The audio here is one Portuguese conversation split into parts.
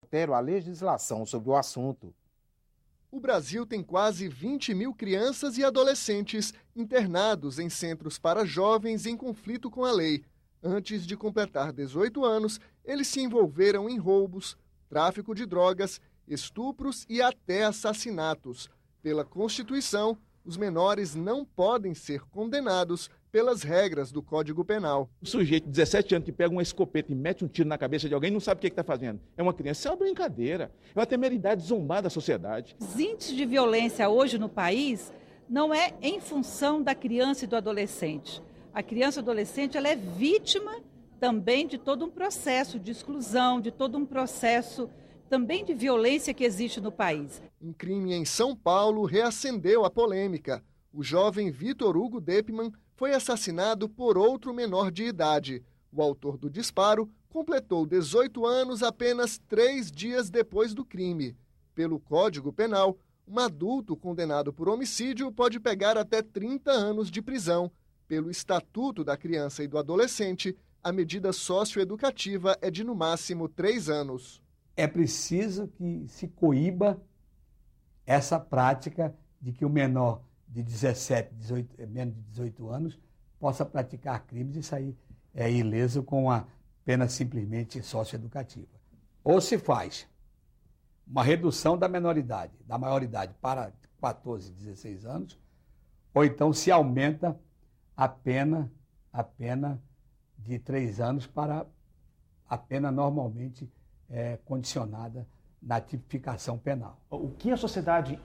alteram a legislação sobre o assunto. O Brasil tem quase 20 mil crianças e adolescentes internados em centros para jovens em conflito com a lei. Antes de completar 18 anos, eles se envolveram em roubos, tráfico de drogas, estupros e até assassinatos. Pela Constituição, os menores não podem ser condenados pelas regras do Código Penal. O sujeito de 17 anos que pega uma escopeta e mete um tiro na cabeça de alguém não sabe o que está fazendo. É uma criança, isso é uma brincadeira, é uma temeridade zombar da sociedade. Os índices de violência hoje no país não é em função da criança e do adolescente. A criança e o adolescente ela é vítima também de todo um processo de exclusão, de todo um processo também de violência que existe no país. Um crime em São Paulo reacendeu a polêmica. O jovem Vitor Hugo Deppmann foi assassinado por outro menor de idade. O autor do disparo completou 18 anos apenas 3 dias depois do crime. Pelo Código Penal, um adulto condenado por homicídio pode pegar até 30 anos de prisão. Pelo Estatuto da Criança e do Adolescente, a medida socioeducativa é de no máximo 3 anos. É preciso que se coíba essa prática de que o menor de 17, 18, menos de 18 anos possa praticar crimes e sair ileso com a pena simplesmente socioeducativa. Ou se faz uma redução da maioridade para 14, 16 anos, ou então se aumenta a pena de 3 anos para a pena normalmente condicionada na tipificação penal. O que a sociedade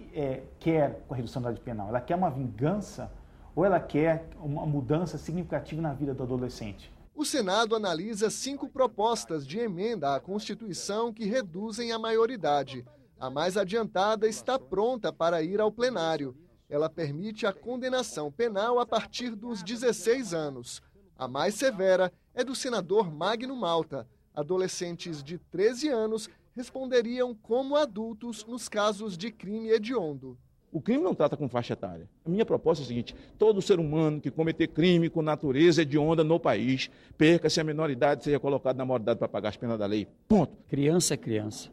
quer com a redução da idade penal? Ela quer uma vingança ou ela quer uma mudança significativa na vida do adolescente? O Senado analisa 5 propostas de emenda à Constituição que reduzem a maioridade. A mais adiantada está pronta para ir ao plenário. Ela permite a condenação penal a partir dos 16 anos. A mais severa é do senador Magno Malta. Adolescentes de 13 anos responderiam como adultos nos casos de crime hediondo. O crime não trata com faixa etária. A minha proposta é a seguinte: todo ser humano que cometer crime com natureza hedionda no país, perca-se a menoridade, seja colocado na maioridade para pagar as penas da lei. Ponto. Criança é criança,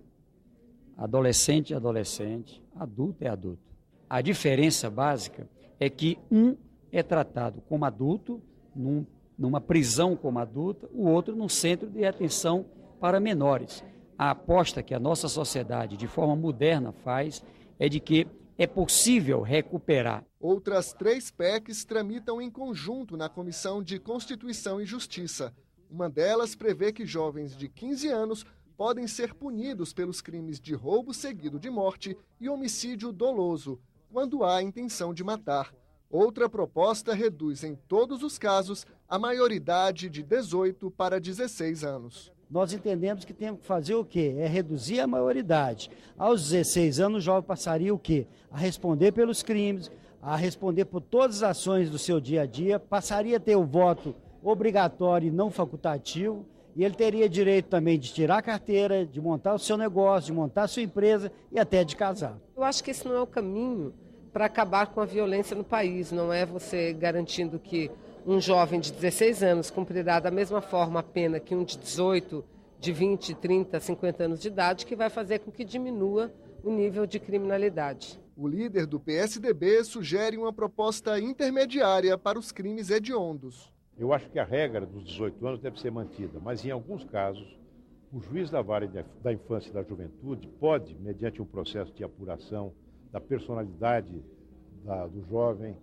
adolescente é adolescente, adulto é adulto. A diferença básica é que um é tratado como adulto, numa prisão como adulto, o outro num centro de atenção para menores. A aposta que a nossa sociedade, de forma moderna, faz é de que é possível recuperar. Outras 3 PECs tramitam em conjunto na Comissão de Constituição e Justiça. Uma delas prevê que jovens de 15 anos podem ser punidos pelos crimes de roubo seguido de morte e homicídio doloso, quando há intenção de matar. Outra proposta reduz em todos os casos a maioridade de 18 para 16 anos. Nós entendemos que temos que fazer o quê? É reduzir a maioridade. Aos 16 anos, o jovem passaria o quê? A responder pelos crimes, a responder por todas as ações do seu dia a dia, passaria a ter o voto obrigatório e não facultativo, e ele teria direito também de tirar a carteira, de montar o seu negócio, de montar a sua empresa e até de casar. Eu acho que esse não é o caminho para acabar com a violência no país, não é você garantindo que um jovem de 16 anos cumprirá da mesma forma a pena que um de 18, de 20, 30, 50 anos de idade, que vai fazer com que diminua o nível de criminalidade. O líder do PSDB sugere uma proposta intermediária para os crimes hediondos. Eu acho que a regra dos 18 anos deve ser mantida, mas em alguns casos, o juiz da vara da infância e da juventude pode, mediante um processo de apuração da personalidade do jovem,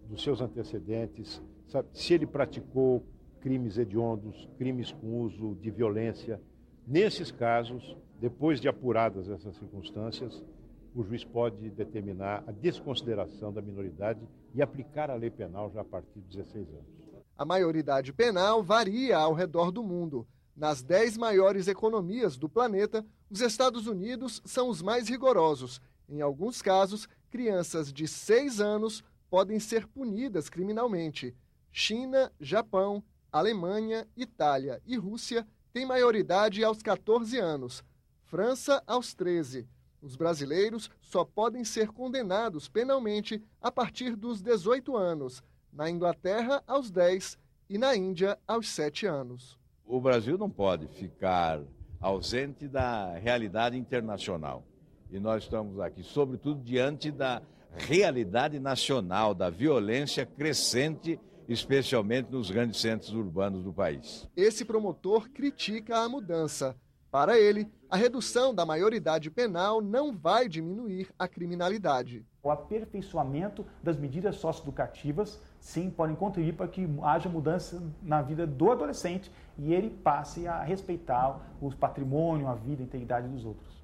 dos seus antecedentes, sabe, se ele praticou crimes hediondos, crimes com uso de violência. Nesses casos, depois de apuradas essas circunstâncias, o juiz pode determinar a desconsideração da minoridade e aplicar a lei penal já a partir de 16 anos. A maioridade penal varia ao redor do mundo. Nas 10 maiores economias do planeta, os Estados Unidos são os mais rigorosos. Em alguns casos, crianças de 6 anos podem ser punidas criminalmente. China, Japão, Alemanha, Itália e Rússia têm maioridade aos 14 anos. França, aos 13. Os brasileiros só podem ser condenados penalmente a partir dos 18 anos. Na Inglaterra, aos 10 e na Índia, aos 7 anos. O Brasil não pode ficar ausente da realidade internacional. E nós estamos aqui, sobretudo, diante da realidade nacional, da violência crescente, especialmente nos grandes centros urbanos do país. Esse promotor critica a mudança. Para ele, a redução da maioridade penal não vai diminuir a criminalidade. O aperfeiçoamento das medidas socioeducativas, sim, podem contribuir para que haja mudança na vida do adolescente e ele passe a respeitar o patrimônio, a vida, a integridade dos outros.